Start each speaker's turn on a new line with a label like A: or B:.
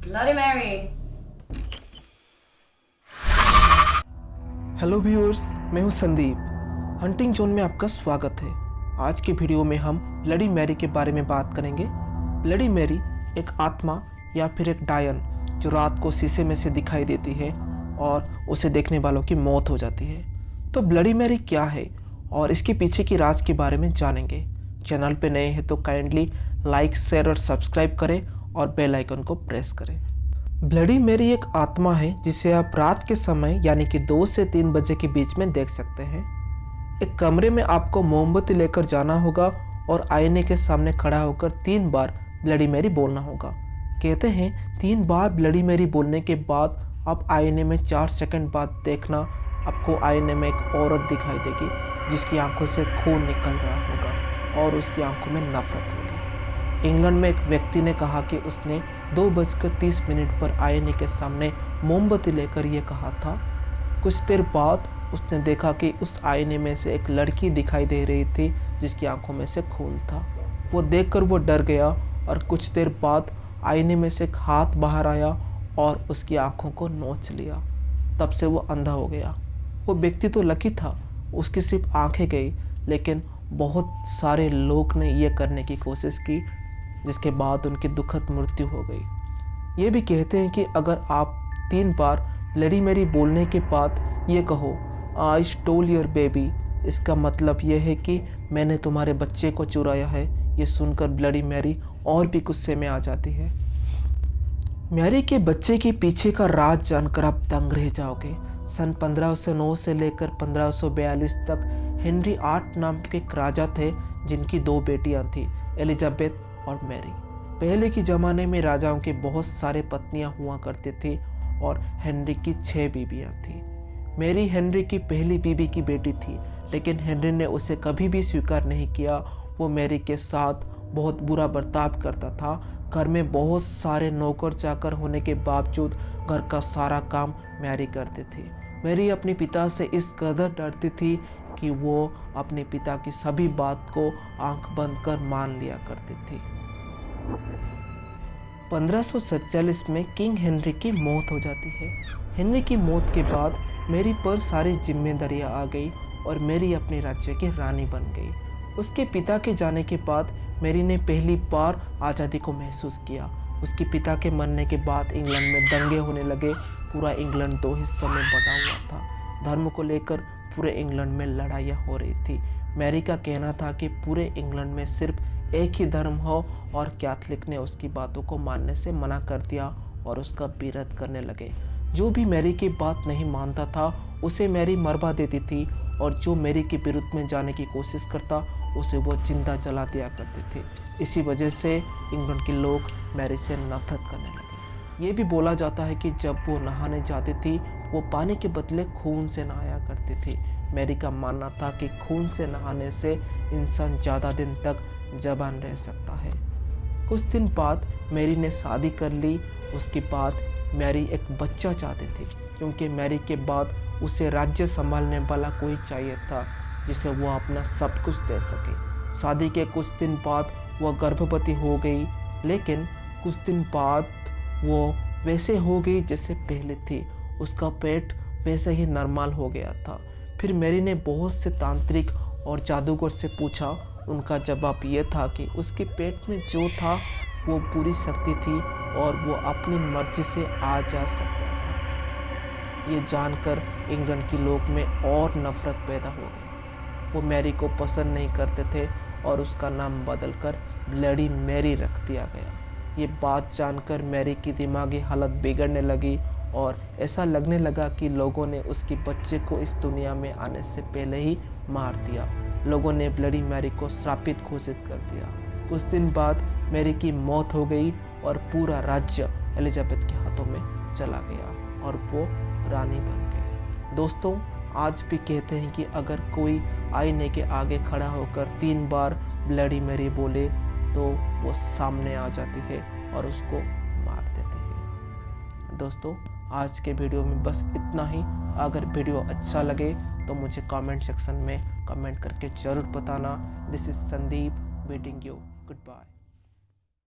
A: Bloody Mary.
B: Hello viewers, मैं हूं Sandeep. Hunting zone में आपका स्वागत है। आज के वीडियो में हम ब्लडी मैरी के बारे में बात करेंगे। ब्लडी मैरी एक आत्मा या फिर एक डायन जो रात को शीशे में से दिखाई देती है और उसे देखने वालों की मौत हो जाती है। तो ब्लडी मैरी क्या है और इसके पीछे की राज के बारे में जानेंगे। चैनल पे नए हैं तो काइंडली लाइक, शेयर और सब्सक्राइब करें और बेल आइकन को प्रेस करें। ब्लडी मैरी एक आत्मा है जिसे आप रात के समय यानी कि 2 से 3 बजे के बीच में देख सकते हैं। एक कमरे में आपको मोमबत्ती लेकर जाना होगा और आईने के सामने खड़ा होकर 3 बार ब्लडी मैरी बोलना होगा। कहते हैं 3 बार ब्लडी मैरी बोलने के बाद आप आईने में 4 सेकंड बाद देखना, आपको आईने में एक औरत दिखाई देगी जिसकी आंखों से खून निकल रहा होगा और उसकी आंखों में नफरत होगी। इंग्लैंड में एक व्यक्ति ने कहा कि उसने 2:30 पर आईने के सामने मोमबत्ती लेकर यह कहा था। कुछ देर बाद उसने देखा कि उस आईने में से एक लड़की दिखाई दे रही थी जिसकी आंखों में से खून था। वो देखकर वो डर गया और कुछ देर बाद आईने में से एक हाथ बाहर आया और उसकी आंखों को नोच लिया। तब से वो अंधा हो गया। वो व्यक्ति तो लकी था, उसकी सिर्फ आंखें गई, लेकिन बहुत सारे लोग ने यह करने की कोशिश की जिसके बाद उनकी दुखद मृत्यु हो गई। ये भी कहते हैं कि अगर आप 3 बार ब्लडी मैरी बोलने के बाद ये कहो आई स्टोल योर बेबी, इसका मतलब यह है कि मैंने तुम्हारे बच्चे को चुराया है। ये सुनकर ब्लडी मैरी और भी गुस्से में आ जाती है। मैरी के बच्चे के पीछे का राज जानकर आप दंग रह जाओगे। सन 1509 से लेकर 1542 तक हेनरी 8 नाम के एक राजा थे जिनकी 2 बेटियां थी, एलिजाबेथ और मैरी। पहले के ज़माने में राजाओं के बहुत सारे पत्नियां हुआ करती थी और हेनरी की 6 बीबियां थी। मैरी हेनरी की पहली बीबी की बेटी थी, लेकिन हेनरी ने उसे कभी भी स्वीकार नहीं किया। वो मैरी के साथ बहुत बुरा बर्ताव करता था। घर में बहुत सारे नौकर चाकर होने के बावजूद घर का सारा काम मैरी करती थी। मैरी अपने पिता से इस कदर डरती थी कि वो अपने पिता की सभी बात को आंख बंद कर मान लिया करती थी। 1547 में किंग हेनरी की मौत हो जाती है। हेनरी की मौत के बाद मैरी पर सारी जिम्मेदारियां आ गई और मैरी अपने राज्य की रानी बन गई। उसके पिता के जाने के बाद मैरी ने पहली बार आज़ादी को महसूस किया। उसके पिता के मरने के बाद इंग्लैंड में दंगे होने लगे। पूरा इंग्लैंड 2 हिस्सों में बटा हुआ था। धर्म को लेकर पूरे इंग्लैंड में लड़ाइयाँ हो रही थी। मैरी का कहना था कि पूरे इंग्लैंड में सिर्फ एक ही धर्म हो और कैथलिक ने उसकी बातों को मानने से मना कर दिया और उसका विरोध करने लगे। जो भी मैरी की बात नहीं मानता था उसे मैरी मरवा देती थी और जो मैरी के विरुद्ध में जाने की कोशिश करता उसे वो जिंदा जला दिया करते थे। इसी वजह से इंग्लैंड के लोग मैरी से नफरत करने लगे। ये भी बोला जाता है कि जब वो नहाने जाती थी वो पानी के बदले खून से नहाया करती थी। मैरी का मानना था कि खून से नहाने से इंसान ज़्यादा दिन तक जवान रह सकता है। कुछ दिन बाद मैरी ने शादी कर ली। उसके बाद मैरी एक बच्चा चाहती थी क्योंकि मैरी के बाद उसे राज्य संभालने वाला कोई चाहिए था जिसे वो अपना सब कुछ दे सके। शादी के कुछ दिन बाद वह गर्भवती हो गई, लेकिन कुछ दिन बाद वो वैसे हो गई जैसे पहले थी। उसका पेट वैसे ही नॉर्मल हो गया था। फिर मैरी ने बहुत से तांत्रिक और जादूगर से पूछा। उनका जवाब ये था कि उसके पेट में जो था वो पूरी शक्ति थी और वो अपनी मर्जी से आ जा सकता था। ये जानकर इंग्लैंड के लोग में और नफरत पैदा हो गई। वो मैरी को पसंद नहीं करते थे और उसका नाम बदलकर ब्लडी मैरी रख दिया गया। ये बात जानकर मैरी की दिमागी हालत बिगड़ने लगी और ऐसा लगने लगा कि लोगों ने उसके बच्चे को इस दुनिया में आने से पहले ही मार दिया। लोगों ने ब्लडी मैरी को श्रापित घोषित कर दिया। कुछ दिन बाद मैरी की मौत हो गई और पूरा राज्य एलिजाबेथ के हाथों में चला गया और वो रानी बन गई। दोस्तों, आज भी कहते हैं कि अगर कोई आईने के आगे खड़ा होकर 3 बार ब्लडी मैरी बोले तो वो सामने आ जाती है और उसको मार देती है। दोस्तों, आज के वीडियो में बस इतना ही। अगर वीडियो अच्छा लगे तो मुझे कमेंट सेक्शन में कमेंट करके ज़रूर बताना। This is Sandeep, waiting you, good bye.